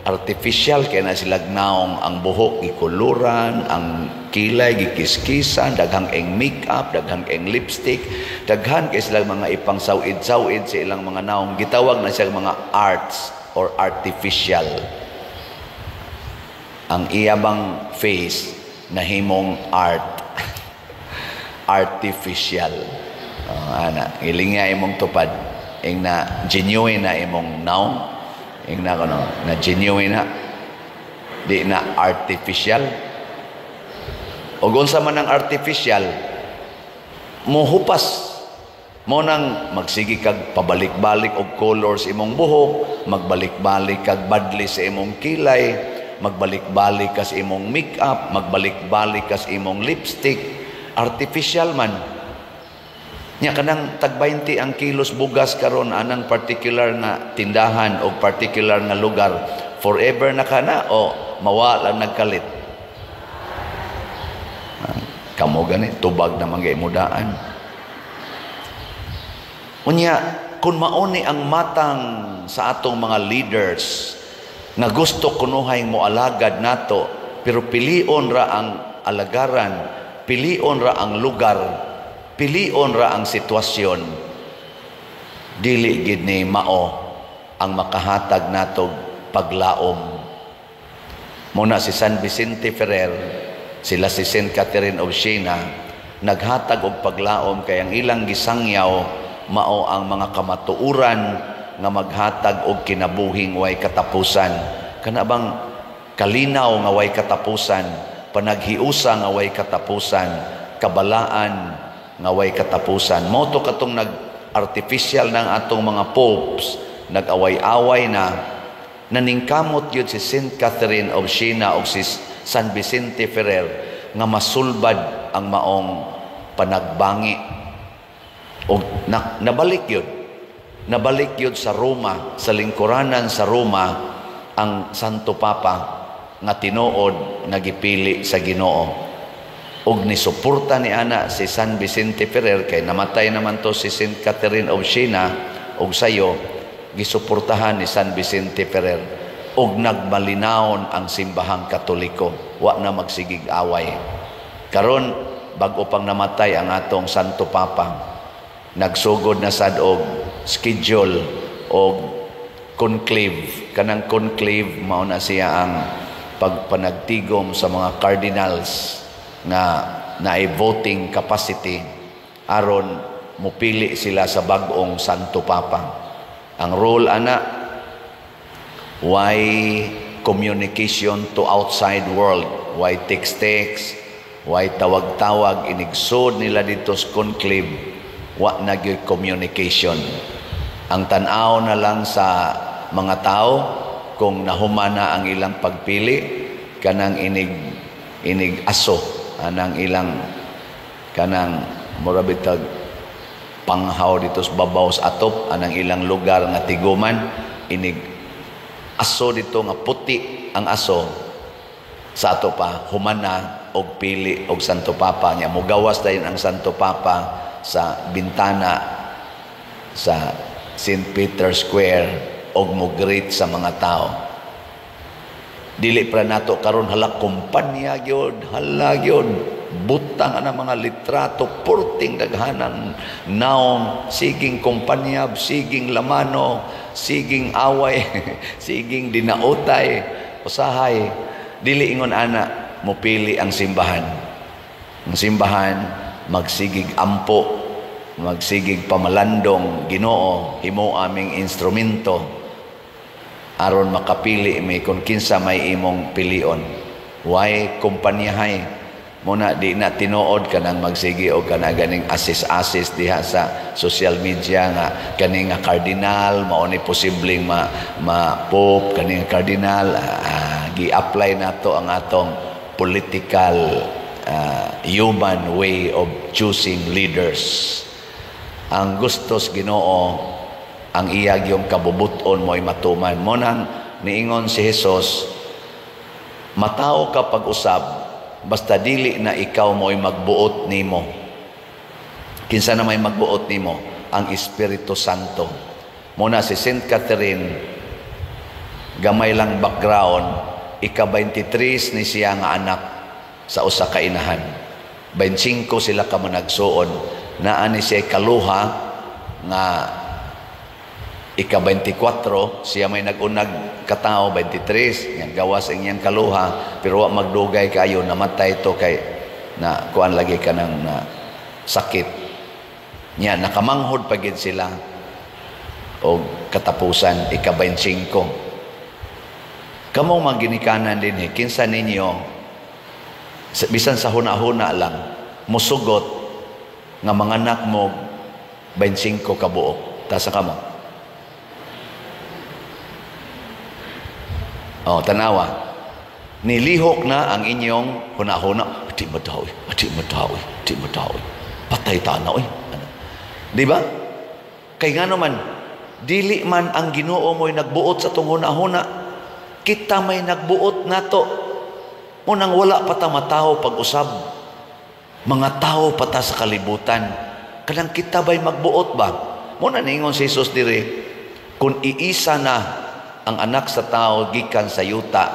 artificial, kaya na sila naong ang buhok gikuluran, ang kilay gikiskisan, daghang eng makeup, daghang eng lipstick, daghan kay sila mga ipang sawid-sawid sa ilang mga naong, gitawag na siya mga arts or artificial. Ang iyabang face na himong art artificial. Ilinga imong tupad, ing na genuine na imong naong, ing na kono na genuine na, di na artificial. O unsa man ang artificial, mohupas mo nang magsigi kag pabalik-balik og colors imong buhok, magbalik-balik kag badli sa imong kilay, magbalik-balik kas imong makeup, magbalik-balik kas imong lipstick, artificial man. Nya kanang tag 20 ang kilos bugas karon anang particular nga tindahan o particular nga lugar, forever na kana o mawala nagkalit. Kamo gani tubag na mga imudaan. Unya kun mauni ang matang sa atong mga leaders nga gusto kunuhay mo alagad nato, pero pilion ra ang alagaran, pilion ra ang lugar, pilion ra ang sitwasyon, dili gid ni mao ang makahatag natog paglaom. Muna si San Vicente Ferrer, sila si Saint Catherine of Siena, naghatag og paglaom kay ang ilang gisangyaw mao ang mga kamatuuran nga maghatag og kinabuhing way katapusan. Kana bang kalinaw nga way katapusan, panaghiusa nga way katapusan, kabalaan nga way katapusan. Moto katong nag-artificial ng atong mga popes, nag-away-away na, naningkamot yun si Saint Catherine of Siena o si San Vicente Ferrer nga masulbad ang maong panagbangi. O nabalik yun. Nabalik yun sa Roma, sa lingkuranan sa Roma, ang Santo Papa nga tinuod nga gipili sa Ginoo. Og nisuporta ni ana si San Vicente Ferrer kay namatay naman to si Saint Catherine of Siena og sayo gisuportahan ni San Vicente Ferrer og nagmalinawon ang simbahang Katoliko, wa na magsigig away. Karon bag-o pang namatay ang atong Santo Papa, nagsugod na sad og schedule og conclave. Kanang conclave mao na siya ang pagpanagtigom sa mga cardinals nga naay voting capacity aron mupili sila sa bag-ong Santo Papa. Ang role ana, why communication to outside world, why text-text, why tawag-tawag, inigsod nila dito sa conclave, wa na gyud communication. Ang tanaw na lang sa mga tao kung nahumana ang ilang pagpili, kanang inig aso, anang ilang kanang murabitag panghaw dito sa babaw sa atop, anang ilang lugar nga tiguman, inig aso dito nga puti ang aso sa ato pa humana og pili og Santo Papa niya. Mugawas dayon ang Santo Papa sa bintana sa St. Peter's Square og mo-greet sa mga tao. Dili pa nato karon hala kumpanya gyud, hala gyud butang ana mga litrato, porting daghanan naong, siging kumpanyab, siging lamano, siging away, siging dinautay, usahay. Dili ingon ana mopili ang simbahan. Ang simbahan magsigig ampo, magsigig pamalandong Ginoo, himo aming instrumento aron makapili may kung kinsa may imong pilion. Why kumpanyahay? Muna di na tinuod ka nang magsigi o ka na ganing assist diha sa social media nga kaning nga cardinal mao ni posibleng ma pope kaning cardinal gi-apply nato ang atong political human way of choosing leaders. Ang gustos Ginoo ang iyag yung kabubuton mo'y matuman. Mo nang niingon si Jesus, matao ka pag-usab basta dili na ikaw mo'y magbuot nimo. Kinsa na may magbuot nimo? Ang Espiritu Santo. Muna si Saint Catherine, gamay lang background, ika-23 ni siya nga anak sa usa ka inahan. 25 sila ka managsuon. Naani siya kaluha nga ika-24, siya may nagunag katao, 23, nga gawas ang iyang kaluha, pero wa magdugay kayo, namatay to kay na kuan lagi ka ng sakit. Nya, nakamanghod pagid sila o katapusan, ika-25. Kamong maginikanan din kinsa ninyo, bisan sa huna-huna lang, musugot nga mga anak mo 25 kabuok. Tasa ka mo? Oh, tanawa. Nilihok na ang inyong huna-huna. Di madawi. Patay tanaw. Di ba? Kay nga naman, dili man ang Ginoo mo'y nagbuot sa tong huna-huna. Kita may nagbuot nato. Munang wala pa ta mataho pag-usab. Mga tao pa ta sa kalibutan. Kanang kita ba'y magbuot ba? Muna ningon si Jesus diri, kung iisa na ang anak sa tao gikan sa yuta,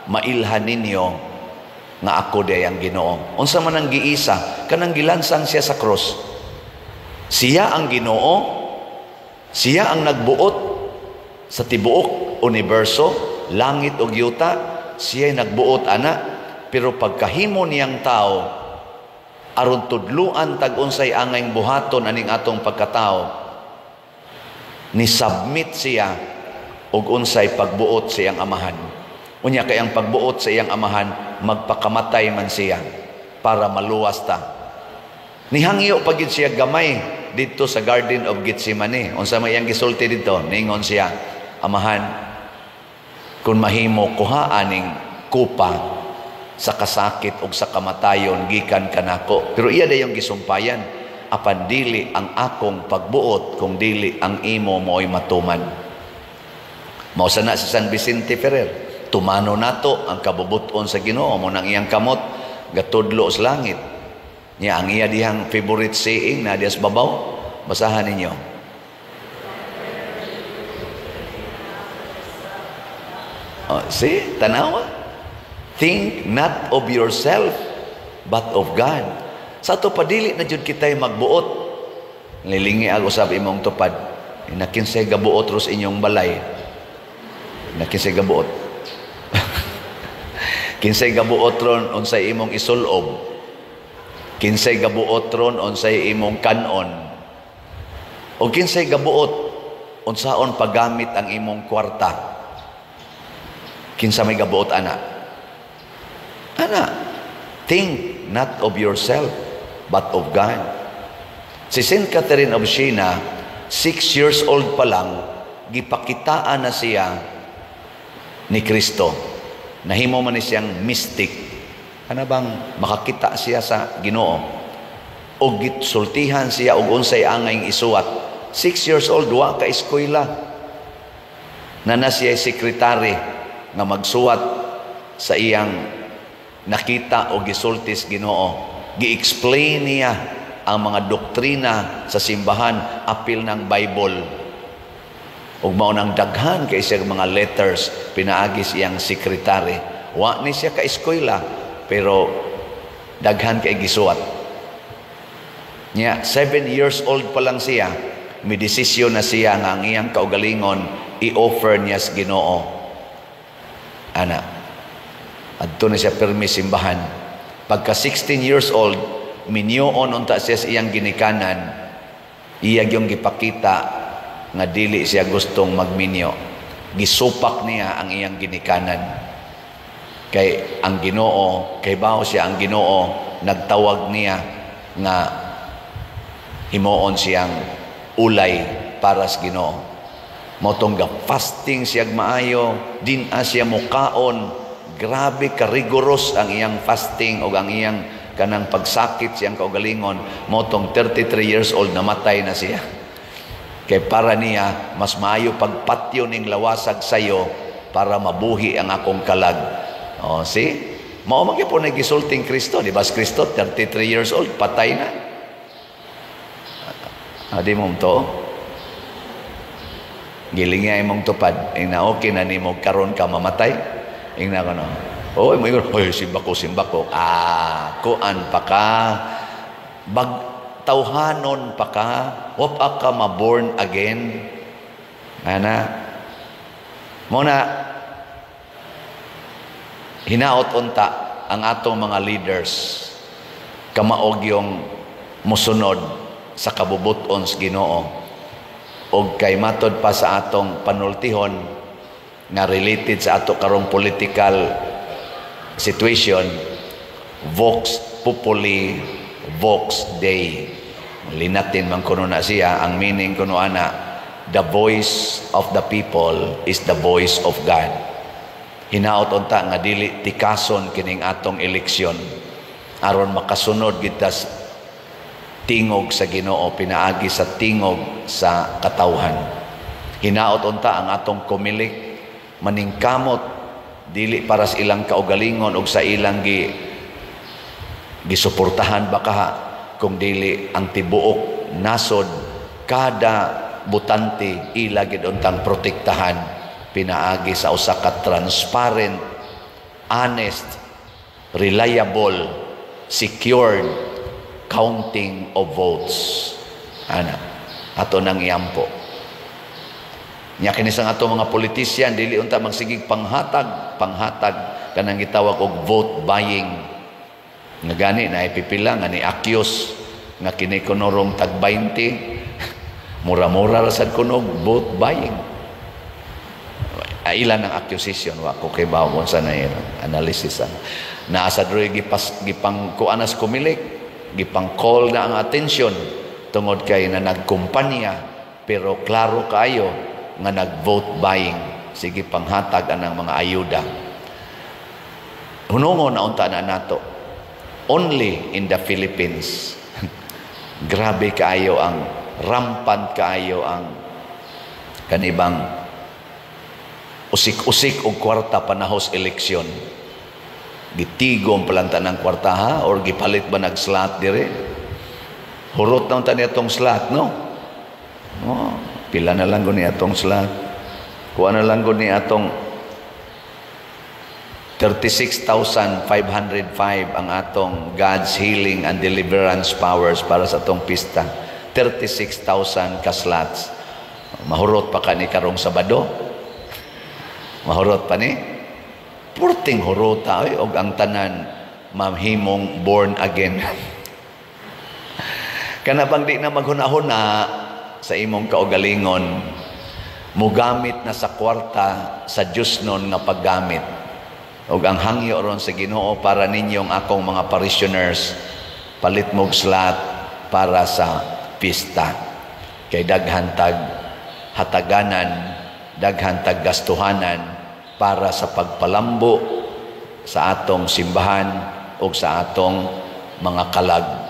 mailhan ninyo nga ako di ang Ginoo. Unsa man ang giisa, kanang gilansang siya sa cross. Siya ang Ginoo, siya ang nagbuot sa tibuok universo, langit ug yuta, siya'y nagbuot ana, pero pagkahimo niyang tao, aron tudluan tag-unsay angay buhaton aning atong pagkatao, ni submit siya og unsay pagbuot sa iyang amahan. Unya kay ang pagbuot sa iyang amahan, magpakamatay man siya para maluwas ta. Nihangyo pagid siya gamay dito sa Garden of Gethsemane. Unsa may iyang gisulti dito? Ningon siya, amahan, kung mahimo kuha aning kupa sa kasakit o sa kamatayon gikan kanako. Pero iya dayong gisumpayan, apan dili ang akong pagbuot kung dili ang imo mo'y matuman. Mao sana si San Vicente Ferrer, tumano nato ang kabubuton sa Ginoo mo nang iyang kamot gatudlo sa langit. Nya ang iya dihang favorite saying na diya sa babaw, basahan ninyo. See, tanawa. Think not of yourself, but of God. Sa ito padili na jud kita'y magbuot. Lilingi ako sabi imong tupad. Nakinsay gabuot ros inyong balay. Nakinsay gabuot. Kinsay gabuot ron unsay imong isulob. Kinsay gabuot ron unsay imong kanon. O kinsay gabuot unsaon paggamit ang imong kwarta. Kinsa may gabuot ana? Ana, think not of yourself, but of God. Si Saint Catherine of Siena, 6 years old pa lang, gipakitaan na siya ni Kristo. Nahimo man ni siyang mystic. Ano bang makakita siya sa Ginoo? O gitsultihan siya og unsay angay isuwat. 6 years old, wa ka eskwela. Na siya sekretary nga magsuwat sa iyang nakita o gisultis Ginoo. Gi-explain niya ang mga doktrina sa simbahan, apil ng Bible. Ug mao nang daghan kay siya mga letters pinaagi siyang sekretary. Wa ni siya ka eskwela pero daghan kay gisuwat. Nya 7 years old pa lang siya, may desisyon na siya nga ang iyang kaugalingon i-offer niya sa Ginoo. Ana, adto na siya permi simbahan. Pagka 16 years old, minyoon unta siya sa iyang ginikanan, iya yung gipakita nga dili siya gustong magminyo. Gisupak niya ang iyang ginikanan. Kay ang Ginoo, kay bao siya ang Ginoo, nagtawag niya nga himuon siyang ulay para sa Ginoo. Motong fasting siya maayo, din siya mukaon. Grabe ka rigorous ang iyang fasting o ang iyang kanang pagsakit siyang kaugalingon. Motong 33 years old namatay na siya. Kay para niya mas maayo pagpatyo ning lawasag sayo para mabuhi ang akong kalag. Oh, see? Mao man gyud po nagisulting Kristo, di ba? Kristo 33 years old patay na. Adi mo to. Giling nga imong tupad, ina okay na nimo karon ka mamatay. Ingna ko no. Oy, mo simbako. Kuan pa ka. Tawhanon pa ka. Wa pa ka ma-born again. Ana. Muna hinaot unta ang atong mga leaders kamaog yung musunod sa kabubuton sa Ginoo. Og kay matod pa sa atong panultihon nga related sa ato karong political situation, Vox Populi, Vox Dei. Linatin man kuno na siya, ang meaning kuno ana, the voice of the people is the voice of God. Hinaot unta nga dili tikason kining atong eleksyon aron makasunod kita tingog sa Ginoo, pinaagi sa tingog sa katawhan. Hinaot unta ang atong kumilik maningkamot dili para sa ilang kaugalingon o sa ilang gisuportahan baka kung dili ang tibuok nasod kada butante ila gid untang protektahan pinaagi sa usa ka transparent, honest, reliable, secured counting of votes. Ana ato nang iyampo. Nya kini sang ato mga politician dili unta magsigig panghatag kanang gitawag og vote buying. Nga gani na ipipila nga ni Akyos nga kini kunorong tag 20. Mura-mura ra sad kunog vote buying. Ilan ang accusation wa ko kay bawon sa na analysis na sa droy gipang kuanas kumilik, gipang call na ang attention tungod kay na nagkumpanya pero klaro kaayo nga nag-vote buying. Sige panghatag anang mga ayuda. Hunungon na unta na nato. Only in the Philippines. Grabe kaayo ang rampant kaayo ang kanibang usik-usik og kwarta panahos eleksyon. Gitigom palanta ng kwarta ha or gipalit ba nag-slot dire? Hurot na unta niya tong slot, no? Oh, pila na lang guni atong slot. Kuha na lang guni atong 36,505 ang atong God's healing and deliverance powers para sa atong pista. 36,000 ka slots. Mahurot pa ka ni karong Sabado? Mahurot pa ni? Purting hurota og ang tanan mamhimong born again. Kana bang di na maghuna-huna sa imong kaugalingon, mugamit na sa kwarta sa Diyos nun nga paggamit. O ang hangyo ron sa Ginoo para ninyong akong mga parishioners, palit mong slot para sa pista. Kay daghantag hataganan, daghantag gastuhanan para sa pagpalambo sa atong simbahan o sa atong mga kalag